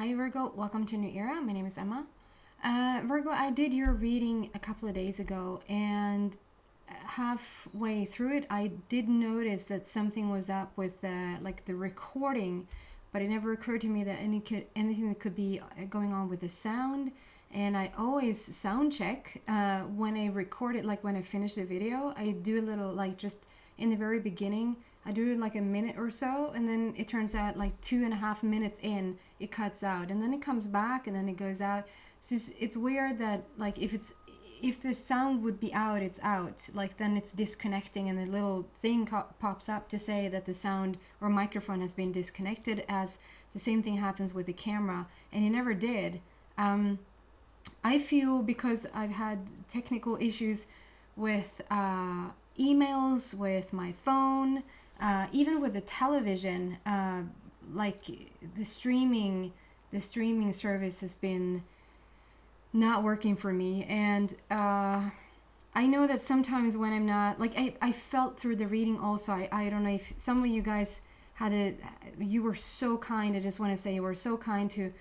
Hi Virgo, welcome to New Era. My name is Emma. Virgo, I did your reading a couple of days ago, and halfway through it, I did notice that something was up with the recording, but it never occurred to me that anything that could be going on with the sound. And I always sound check when I record it, like when I finish the video. I do a little, like, just in the very beginning, I do like a minute or so, and then it turns out like 2.5 minutes in, it cuts out, and then it comes back, and then it goes out. So it's weird that, like, if the sound would be out, it's out. Like, then it's disconnecting, and a little thing pops up to say that the sound or microphone has been disconnected, as the same thing happens with the camera, and it never did. I feel, because I've had technical issues with emails, with my phone, even with the television, like the streaming service has been not working for me. And I know that sometimes when I'm not, like, I felt through the reading also, I don't know if some of you guys you were so kind. I just want to say you were so kind to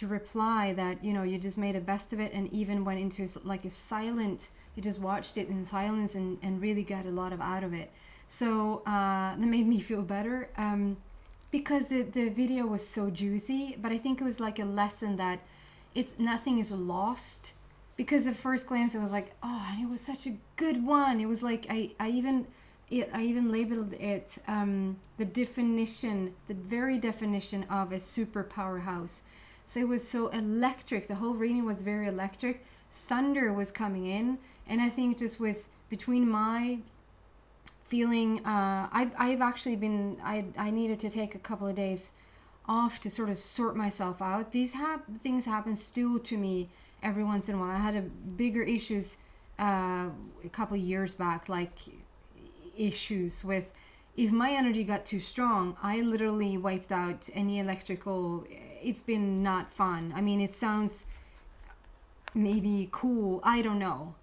reply that, you know, you just made the best of it, and even went into like a silent, you just watched it in silence and really got a lot out of it. So that made me feel better, because the video was so juicy. But I think it was like a lesson that nothing is lost, because at first glance it was like, oh, and it was such a good one. It was like I even labeled it the very definition of a super powerhouse. So it was so electric. The whole reading was very electric. Thunder was coming in, and I think just between my feeling, I've actually been, I needed to take a couple of days off to sort of sort myself out. These things happen still to me every once in a while. I had a bigger issues a couple of years back, like issues with, if my energy got too strong, I literally wiped out any electrical. It's been not fun. I mean, it sounds maybe cool, I don't know.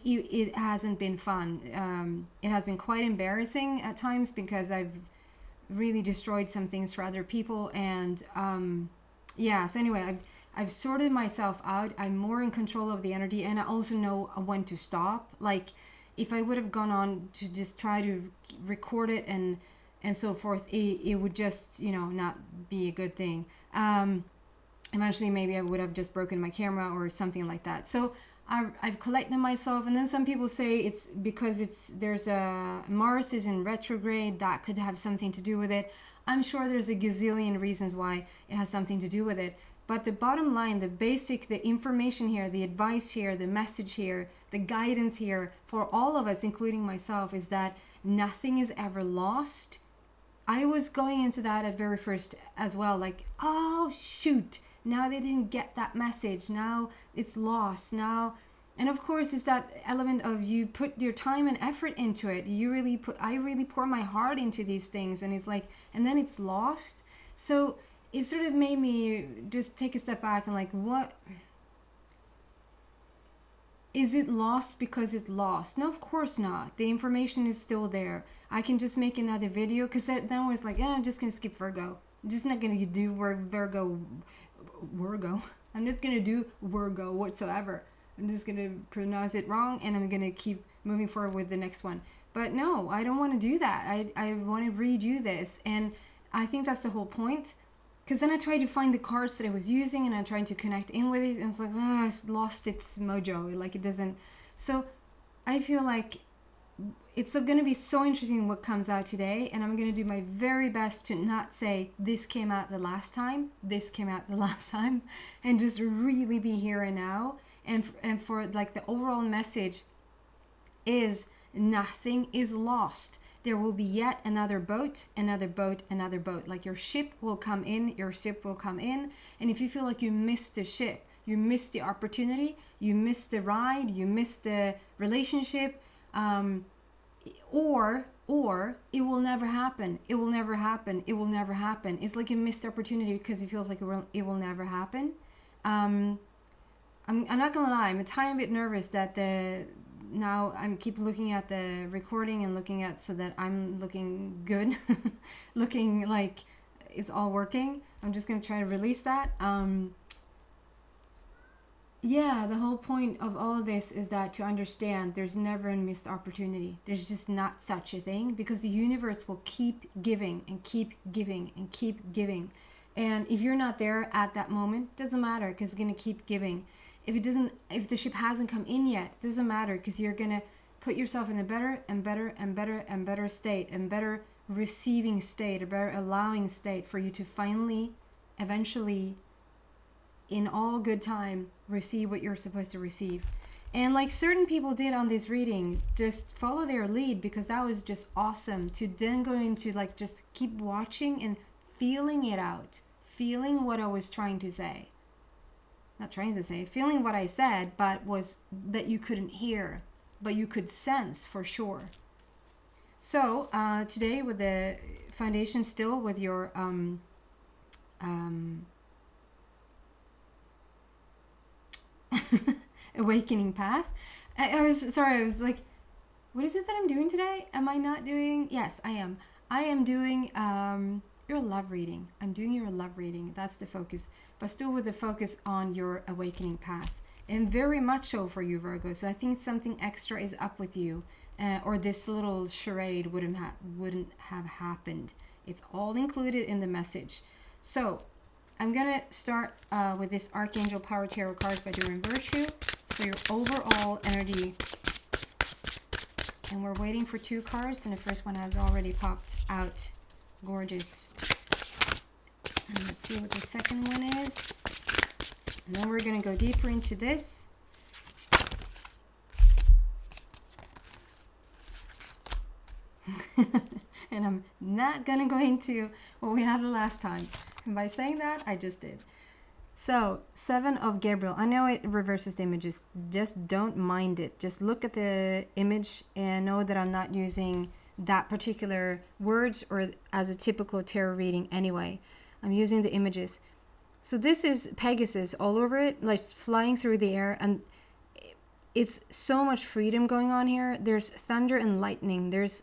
It hasn't been fun. It has been quite embarrassing at times, because I've really destroyed some things for other people. And so anyway, I've sorted myself out. I'm more in control of the energy, and I also know when to stop. Like, if I would have gone on to just try to record it and so forth, it would just, you know, not be a good thing. Eventually maybe I would have just broken my camera or something like that. So I've collected myself. And then some people say it's because there's Mars is in retrograde, that could have something to do with it. I'm sure there's a gazillion reasons why it has something to do with it. But the bottom line, the information here, the advice here, the message here, the guidance here for all of us, including myself, is that nothing is ever lost. I was going into that at very first as well, like, oh shoot, now they didn't get that message, now it's lost now. And of course, it's that element of, you put your time and effort into it. I really pour my heart into these things, and it's like, and then it's lost. So it sort of made me just take a step back and like, what is it lost because it's lost? No, of course not. The information is still there. I can just make another video, because then I was like, I'm just gonna skip Virgo. I'm just not gonna do Virgo. I'm just gonna do Virgo whatsoever. I'm just gonna pronounce it wrong, and I'm gonna keep moving forward with the next one. But no, I don't want to do that. I want to redo this, and I think that's the whole point. Because then I tried to find the cards that I was using, and I tried to connect in with it, and it's like, it's lost its mojo. Like, it doesn't. So I feel like it's going to be so interesting what comes out today, and I'm going to do my very best to not say this came out the last time, and just really be here and now. And for like, the overall message is, nothing is lost. There will be yet another boat, another boat, another boat. Like, your ship will come in. And if you feel like you missed the ship, you missed the opportunity, you missed the ride, you missed the relationship, or it will never happen. It will never happen. It will never happen. It's like a missed opportunity, because it feels like it will never happen. I'm not gonna lie, I'm a tiny bit nervous that now I'm keep looking at the recording and looking at, so that I'm looking good, looking like it's all working. I'm just going to try to release that. Yeah, the whole point of all of this is that to understand there's never a missed opportunity. There's just not such a thing, because the universe will keep giving and keep giving and keep giving. And if you're not there at that moment, doesn't matter, because it's going to keep giving. If the ship hasn't come in yet, doesn't matter, because you're going to put yourself in a better and better and better and better state, and better receiving state, a better allowing state for you to finally, eventually, in all good time, receive what you're supposed to receive. And like certain people did on this reading, just follow their lead, because that was just awesome, to then go into like just keep watching and feeling it out, feeling what I was trying to say. Not trying to say, feeling what I said, but was that you couldn't hear, but you could sense for sure. So today, with the foundation still, with your awakening path. I was like, what is it that I'm doing today? Am I not doing? Yes, I am. I am doing your love reading. I'm doing your love reading. That's the focus, but still with the focus on your awakening path, and very much so for you, Virgo. So I think something extra is up with you, or this little charade wouldn't have happened. It's all included in the message. So I'm going to start with this Archangel Power Tarot cards by doing Virtue for your overall energy. And we're waiting for 2 cards, and the first one has already popped out. Gorgeous. And let's see what the second one is. And then we're going to go deeper into this. And I'm not going to go into what we had the last time. And by saying that, I just did. So, 7 of Gabriel. I know it reverses the images. Just don't mind it. Just look at the image and know that I'm not using that particular words or as a typical tarot reading anyway. I'm using the images. So this is Pegasus all over it, like flying through the air. And it's so much freedom going on here. There's thunder and lightning. There's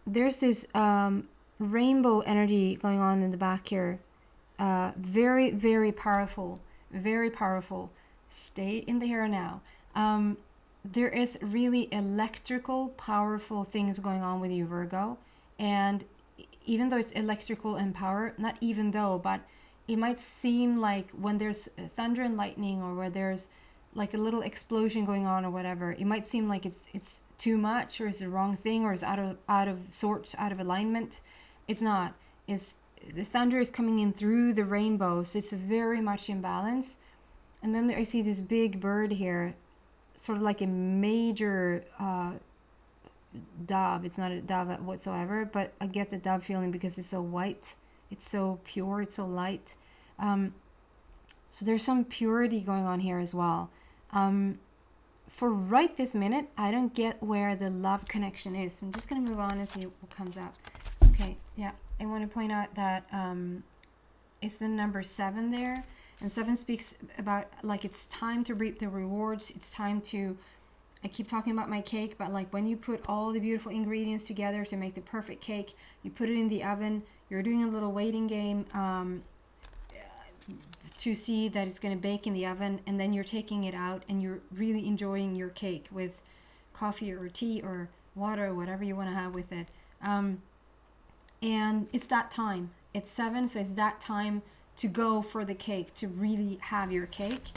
this rainbow energy going on in the back here. Very, very powerful. Very powerful. Stay in the here now. There is really electrical, powerful things going on with you, Virgo. And even though it's electrical and power, not even though, but it might seem like when there's thunder and lightning, or where there's like a little explosion going on or whatever, it might seem like it's too much, or it's the wrong thing, or it's out of sorts, out of alignment. It's not. It's the thunder is coming in through the rainbow, so it's very much in balance. And then I see this big bird here, sort of like a major dove. It's not a dove whatsoever, but I get the dove feeling because it's so white, it's so pure, it's so light. So there's some purity going on here as well. For right this minute, I don't get where the love connection is. So I'm just going to move on and see what comes up. Okay, yeah. I want to point out that it's the number 7 there. And 7 speaks about, like, it's time to reap the rewards. It's time to, I keep talking about my cake, but like when you put all the beautiful ingredients together to make the perfect cake, you put it in the oven, you're doing a little waiting game to see that it's going to bake in the oven, and then you're taking it out and you're really enjoying your cake with coffee or tea or water or whatever you want to have with it. And it's that time. It's 7, so it's that time to go for the cake, to really have your cake.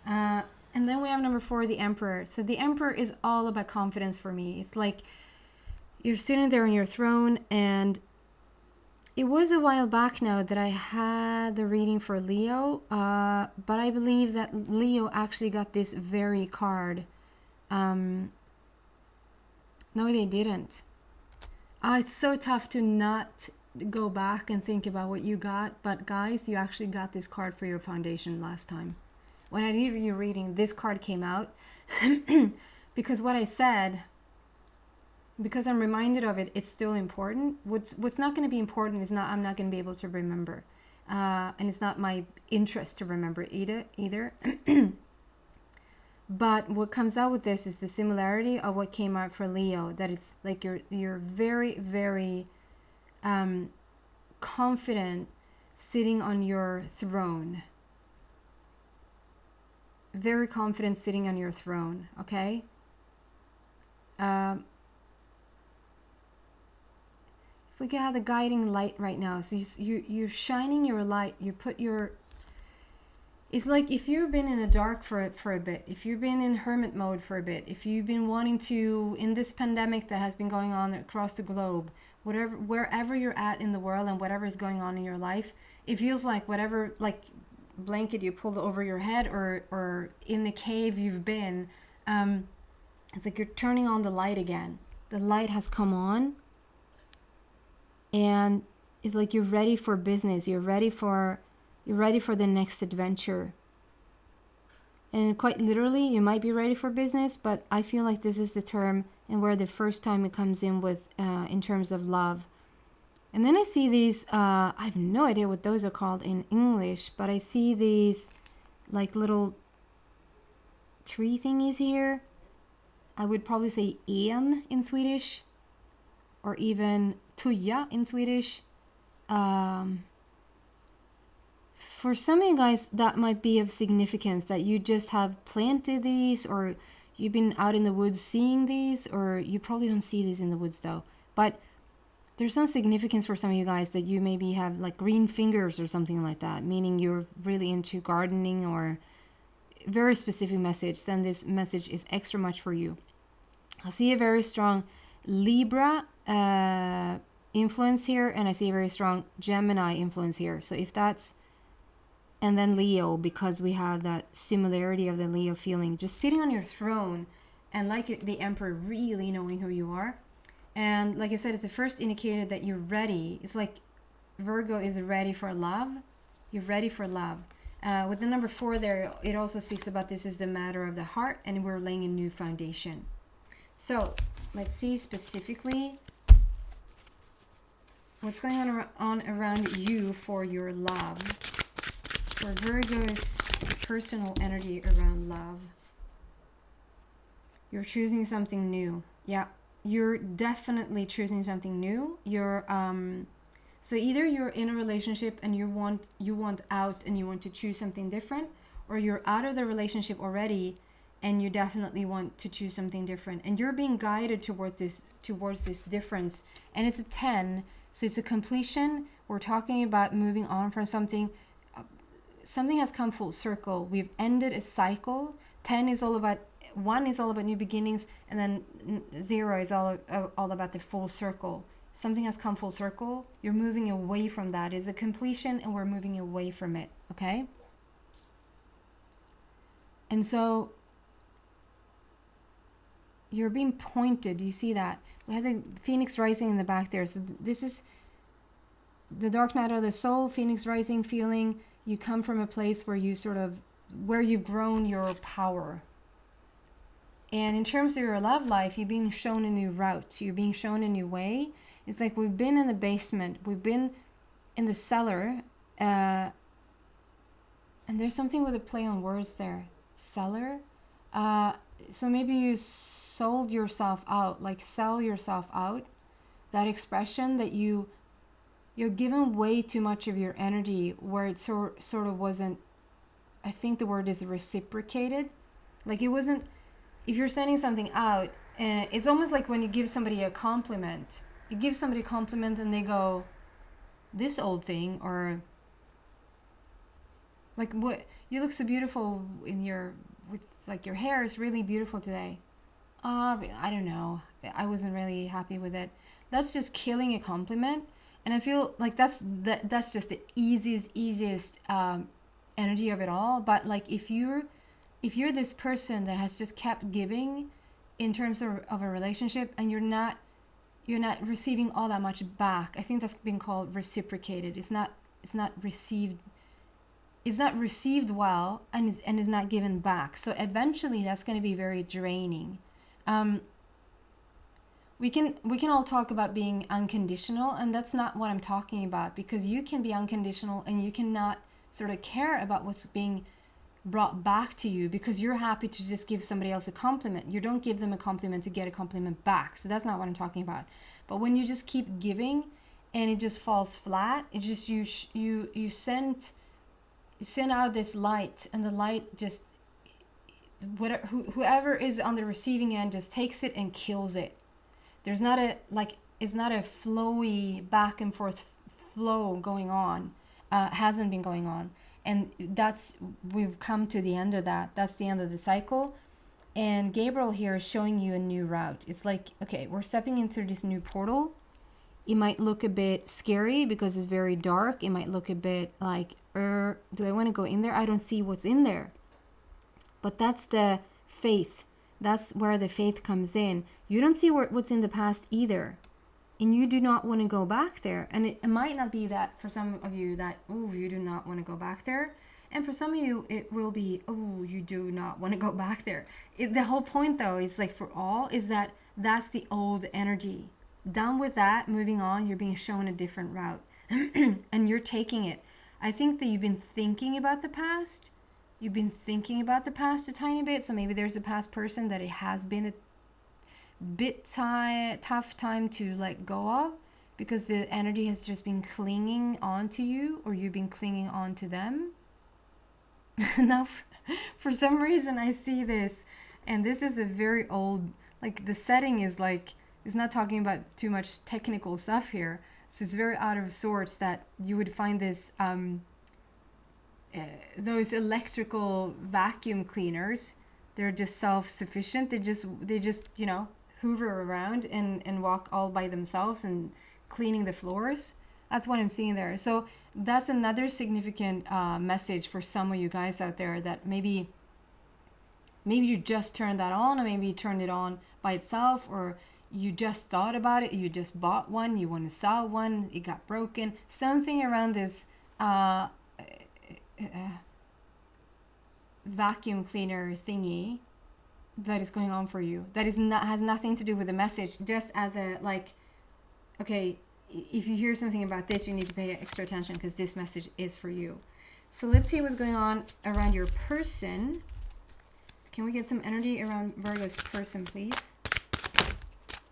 And then we have number 4, the Emperor. So the Emperor is all about confidence for me. It's like you're sitting there on your throne, and it was a while back now that I had the reading for Leo, but I believe that Leo actually got this very card. No, they didn't. It's so tough to not go back and think about what you got, but guys, you actually got this card for your foundation last time. When I did your reading, this card came out because what I said, because I'm reminded of it, it's still important. What's not going to be important is I'm not going to be able to remember, and it's not my interest to remember either. But what comes out with this is the similarity of what came out for Leo, that it's like you're very, very confident sitting on your throne. Very confident sitting on your throne, okay? It's like you have the guiding light right now. So you're shining your light. You put your... It's like if you've been in the dark for a bit, if you've been in hermit mode for a bit, if you've been wanting to, in this pandemic that has been going on across the globe, wherever you're at in the world and whatever is going on in your life, it feels like whatever, like blanket you pulled over your head or in the cave you've been, it's like you're turning on the light again. The light has come on, and it's like you're ready for business. You're ready for the next adventure. And quite literally, you might be ready for business, but I feel like this is the term and where the first time it comes in with in terms of love. And then I see these, I have no idea what those are called in English, but I see these like little tree thingies here. I would probably say en in Swedish, or even tuja in Swedish. For some of you guys, that might be of significance, that you just have planted these, or you've been out in the woods seeing these, or you probably don't see these in the woods though. But there's some significance for some of you guys that you maybe have like green fingers or something like that, meaning you're really into gardening or very specific message. Then this message is extra much for you. I see a very strong Libra influence here, and I see a very strong Gemini influence here. So if that's... And then Leo, because we have that similarity of the Leo feeling, just sitting on your throne and like the Emperor, really knowing who you are. And like I said, it's the first indicator that you're ready. It's like Virgo is ready for love. You're ready for love. With the number 4 there, it also speaks about this is the matter of the heart, and we're laying a new foundation. So let's see specifically what's going on around you for your love. For Virgo's personal energy around love. You're choosing something new. Yeah, you're definitely choosing something new. You're so either you're in a relationship and you want out and you want to choose something different, or you're out of the relationship already and you definitely want to choose something different. And you're being guided towards this difference. And it's a 10, so it's a completion. We're talking about moving on from something. Something has come full circle. We've ended a cycle. 1 is all about new beginnings, and then 0 is all about the full circle. Something has come full circle. You're moving away from that. It's a completion, and we're moving away from it. Okay. And so you're being pointed. Do you see that? We have the Phoenix rising in the back there. So this is the dark night of the soul, Phoenix rising feeling. You come from a place where you've grown your power. And in terms of your love life, you're being shown a new route. You're being shown a new way. It's like we've been in the basement. We've been in the cellar. And there's something with a play on words there. Cellar. So maybe you sold yourself out, like sell yourself out. That expression that you're given way too much of your energy where it sort of wasn't, I think the word is reciprocated. Like it wasn't, if you're sending something out, it's almost like when you give somebody a compliment. You give somebody a compliment and they go, this old thing, or like, what, you look so beautiful with your hair is really beautiful today. I don't know. I wasn't really happy with it. That's just killing a compliment. And I feel like that's just the easiest energy of it all. But like if you're this person that has just kept giving in terms of a relationship, and you're not receiving all that much back, I think that's been called reciprocated. It's not received well, and is not given back. So eventually that's going to be very draining. We can all talk about being unconditional, and that's not what I'm talking about, because you can be unconditional and you cannot sort of care about what's being brought back to you because you're happy to just give somebody else a compliment. You don't give them a compliment to get a compliment back. So that's not what I'm talking about. But when you just keep giving and it just falls flat. It's just you send out this light, and the light just, whatever, whoever is on the receiving end just takes it and kills it. There's not a, like, it's not a flowy back and forth flow going on. Hasn't been going on. And we've come to the end of that. That's the end of the cycle. And Gabriel here is showing you a new route. It's like, okay, we're stepping into this new portal. It might look a bit scary because it's very dark. It might look a bit like, do I want to go in there? I don't see what's in there. But that's the faith. That's where the faith comes in. You don't see what's in the past either. And you do not want to go back there. And it might not be that for some of you that, oh, you do not want to go back there. And for some of you, it will be, oh, you do not want to go back there. The whole point, though, is like for all, is that that's the old energy. Done with that, moving on, you're being shown a different route. And you're taking it. I think that you've been thinking about the past. You've been thinking about the past a tiny bit. So maybe there's a past person that it has been a bit tough time to let go of, because the energy has just been clinging on to you, or you've been clinging on to them. Now, for some reason, I see this, and this is a very old, like the setting is like, it's not talking about too much technical stuff here. So it's very out of sorts that you would find this, those electrical vacuum cleaners, they're just self-sufficient. They just, you know, hoover around and walk all by themselves and cleaning the floors. That's what I'm seeing there. So that's another significant message for some of you guys out there, that maybe you just turned that on, or maybe you turned it on by itself, or you just thought about it, you just bought one, you want to sell one, it got broken. Something around this vacuum cleaner thingy that is going on for you, that is not, has nothing to do with the message, just as a, like, okay, if you hear something about this, you need to pay extra attention because this message is for you. So let's see what's going on around your person. Can we get some energy around Virgo's person, please?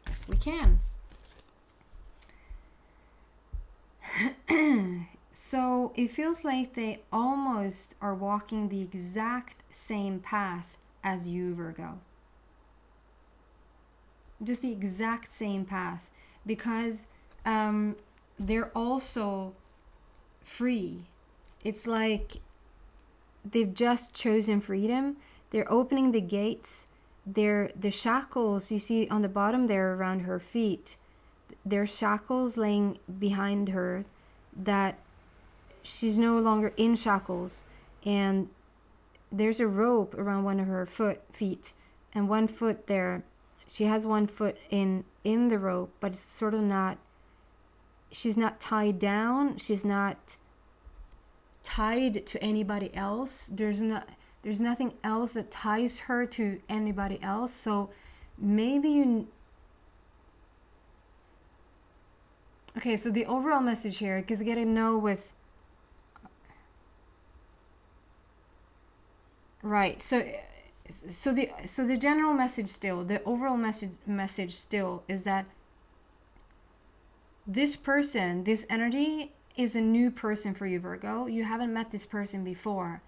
Yes, we can. So it feels like they almost are walking the exact same path as you, Virgo. Just the exact same path, because they're also free. It's like they've just chosen freedom. They're opening the gates. The shackles you see on the bottom there around her feet, there's shackles laying behind her, that she's no longer in shackles, and there's a rope around one of her feet, and one foot there, she has one foot in the rope, but it's sort of not, she's not tied down, she's not tied to anybody else. There's nothing else that ties her to anybody else. So maybe okay, so the overall message here, because I get to know with, right, so the general message still, the overall message still is that this person, this energy is a new person for you, Virgo. You haven't met this person before.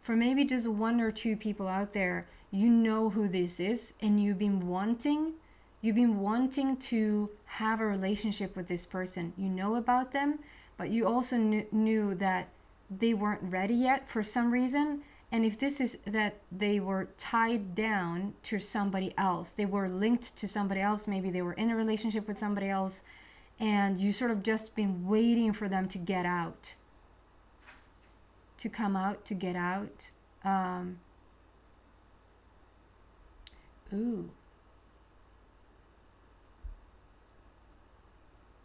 For maybe just one or two people out there, you know who this is, and you've been wanting to have a relationship with this person. You know about them, but you also knew that they weren't ready yet for some reason. And if this is that they were tied down to somebody else, they were linked to somebody else, maybe they were in a relationship with somebody else, and you sort of just been waiting for them to get out, to come out, to get out.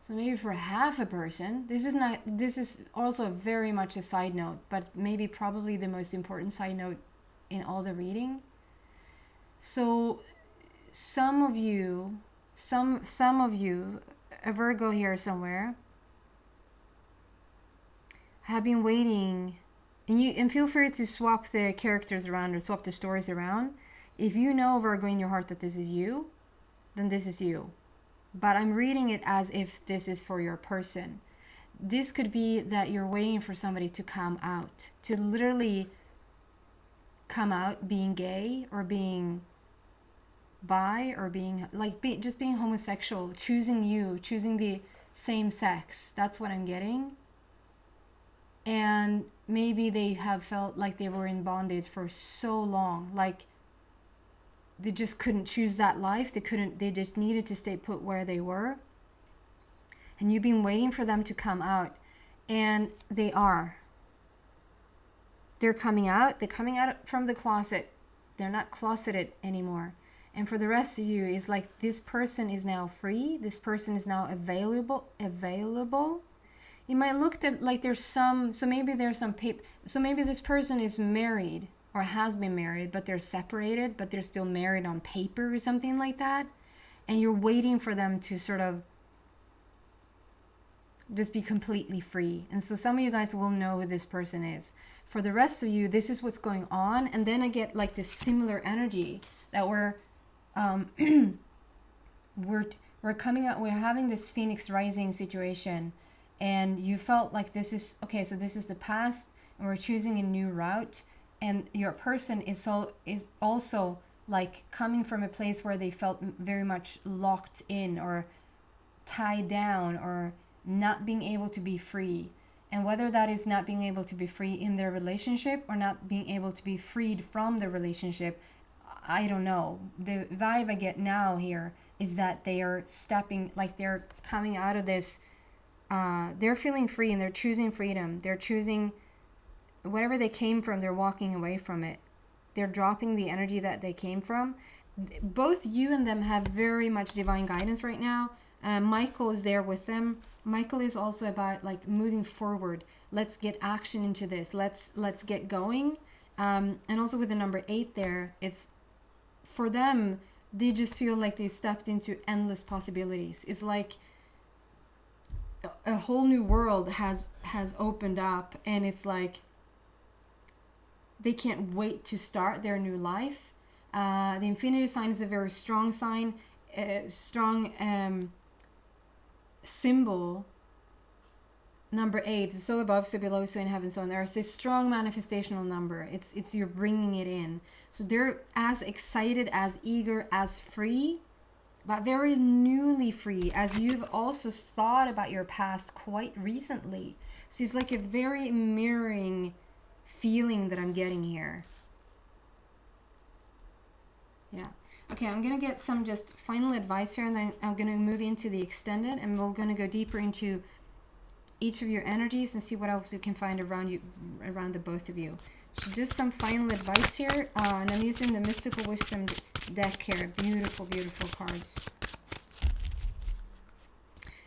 So maybe for half a person, this is also very much a side note, but maybe probably the most important side note in all the reading. So some of you, a Virgo here somewhere, have been waiting, and feel free to swap the characters around or swap the stories around. If you know, Virgo, in your heart that this is you, then this is you. but I'm reading it as if this is for your person. This could be that you're waiting for somebody to come out, to literally come out being gay or being bi or being like just being homosexual, choosing you, choosing the same sex. That's what I'm getting. And maybe they have felt like they were in bondage for so long, like they just couldn't choose that life. They just needed to stay put where they were. And you've been waiting for them to come out, and they are. They're coming out from the closet. They're not closeted anymore. And for the rest of you, it's like this person is now free. This person is now available. It might look like there's some, so maybe there's some paper. So maybe this person is married or has been married, but they're separated, but they're still married on paper or something like that. And you're waiting for them to sort of just be completely free. And so some of you guys will know who this person is. For the rest of you, this is what's going on. And then I get like this similar energy that we're coming out, we're having this Phoenix rising situation, and you felt like this is okay, so this is the past and we're choosing a new route, and your person is also like coming from a place where they felt very much locked in or tied down or not being able to be free. And whether that is not being able to be free in their relationship or not being able to be freed from the relationship, I don't know. The vibe I get now here is that they are stepping, like they're coming out of this, they're feeling free and they're choosing freedom. They're choosing whatever they came from, they're walking away from it. They're dropping the energy that they came from. Both you and them have very much divine guidance right now. Michael is there with them. Michael is also about like moving forward. Let's get action into this. Let's get going. And also with the number 8 there, it's for them, they just feel like they stepped into endless possibilities. It's like a whole new world has opened up, and it's like they can't wait to start their new life. The infinity sign is a very strong sign, strong symbol. Number 8 is so above, so below, so in heaven, so on earth. It's a strong manifestational number. It's you're bringing it in. So they're as excited, as eager, as free, but very newly free, as you've also thought about your past quite recently. So it's like a very mirroring feeling that I'm getting here. Yeah. Okay, I'm going to get some just final advice here, and then I'm going to move into the extended, and we're going to go deeper into each of your energies and see what else we can find around you, around the both of you. So just some final advice here, and I'm using the Mystical Wisdom deck here. Beautiful, beautiful cards.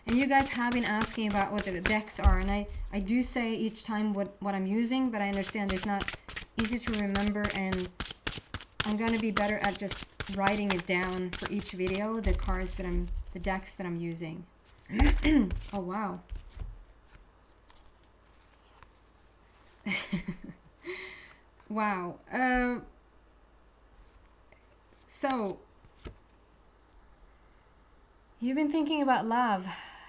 And you guys have been asking about what the decks are, and I do say each time what I'm using, but I understand it's not easy to remember, and I'm going to be better at just writing it down for each video, the cards that the decks that I'm using. Oh, wow. Wow. So you've been thinking about love.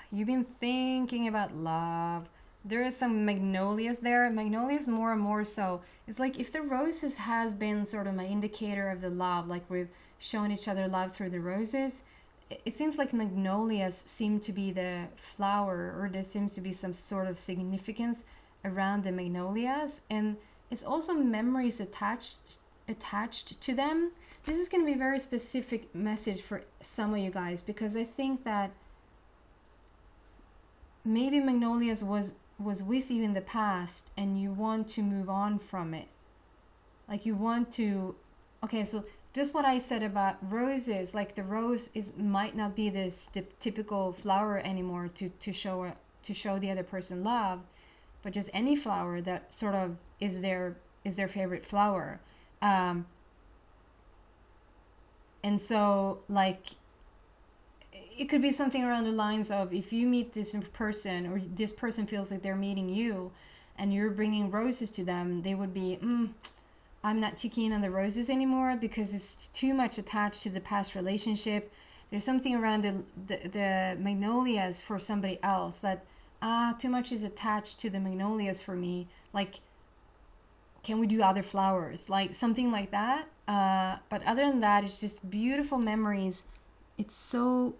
You've been thinking about love. There is some magnolias there. Magnolias more and more so. It's like if the roses has been sort of my indicator of the love, like we've shown each other love through the roses, it seems like magnolias seem to be the flower, or there seems to be some sort of significance around the magnolias, and it's also memories attached to them. This is going to be a very specific message for some of you guys, because I think that maybe magnolias was with you in the past and you want to move on from it. Like you want to, okay, so just what I said about roses, like the rose might not be this typical flower anymore to show the other person love, but just any flower that sort of is their favorite flower. And so like it could be something around the lines of, if you meet this person, or this person feels like they're meeting you and you're bringing roses to them, they would be, I'm not too keen on the roses anymore because it's too much attached to the past relationship. There's something around the magnolias for somebody else that too much is attached to the magnolias for me. Like, can we do other flowers? Like something like that. But other than that, it's just beautiful memories. It's so,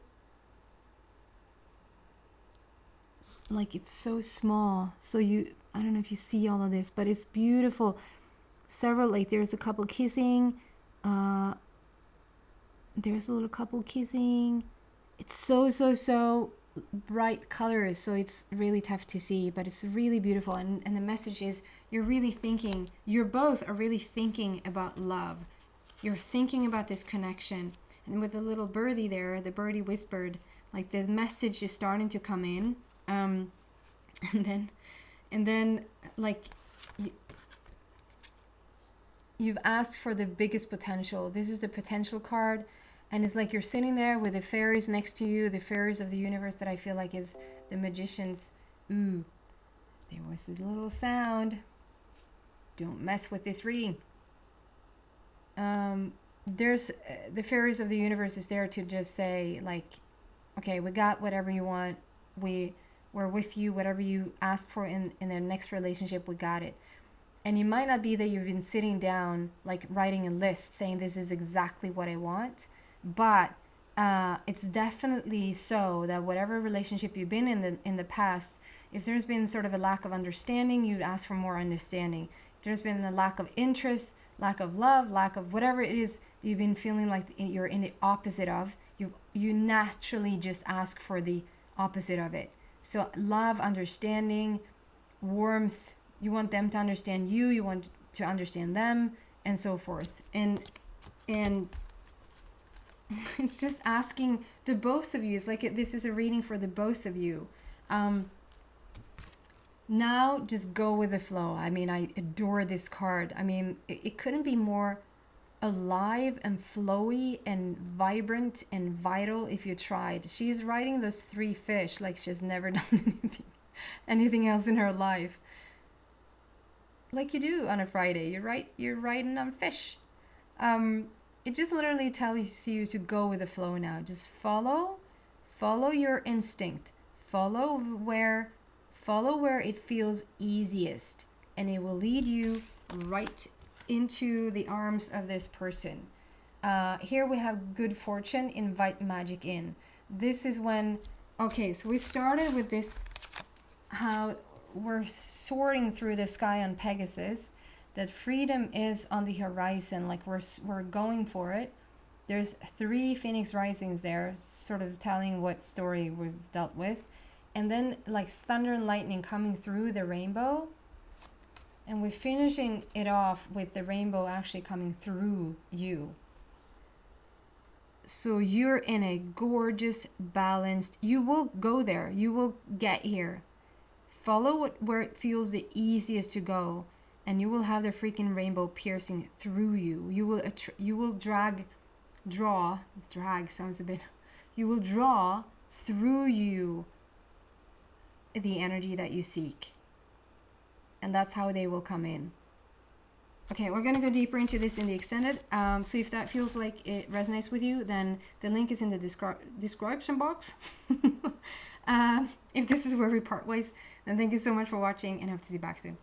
like, it's so small. So I don't know if you see all of this, but it's beautiful. Several, like, there's a couple kissing. There's a little couple kissing. It's so bright colors, so it's really tough to see, but it's really beautiful. And the message is, you both are really thinking about love. You're thinking about this connection. And with the little birdie there, the birdie whispered, like, the message is starting to come in. And then like, you've asked for the biggest potential. This is the potential card. And it's like you're sitting there with the fairies next to you, the fairies of the universe that I feel like is the magicians. Ooh, there was a little sound. Don't mess with this reading. There's the fairies of the universe is there to just say, like, okay, we got whatever you want. We're with you. Whatever you ask for in the next relationship, we got it. And it might not be that you've been sitting down, like, writing a list saying this is exactly what I want. But it's definitely so that whatever relationship you've been in the past, if there's been sort of a lack of understanding, you'd ask for more understanding. If there's been a lack of interest, lack of love, lack of whatever it is you've been feeling like you're in the opposite of, you naturally just ask for the opposite of it. So love, understanding, warmth, you want them to understand you, you want to understand them, and so forth. And it's just asking the both of you. It's like this is a reading for the both of you. Now just go with the flow. I mean, I adore this card. I mean, it couldn't be more alive and flowy and vibrant and vital if you tried. She's riding those 3 fish like she's never done anything else in her life. Like you do on a Friday. You're riding on fish. It just literally tells you to go with the flow now. Just follow your instinct. Follow where it feels easiest, and it will lead you right into the arms of this person. Here we have good fortune, invite magic in. This is when, okay, so we started with this, how we're soaring through the sky on Pegasus, that freedom is on the horizon, like we're going for it. There's 3 phoenix risings there, sort of telling what story we've dealt with. And then like thunder and lightning coming through the rainbow. And we're finishing it off with the rainbow actually coming through you. So you're in a gorgeous, balanced, you will go there, you will get here. Follow where it feels the easiest to go, and you will have the freaking rainbow piercing through you. You will you will draw through you the energy that you seek. And that's how they will come in. Okay, we're going to go deeper into this in the extended. So if that feels like it resonates with you, then the link is in the description box. If this is where we part ways, then thank you so much for watching, and hope to see you back soon.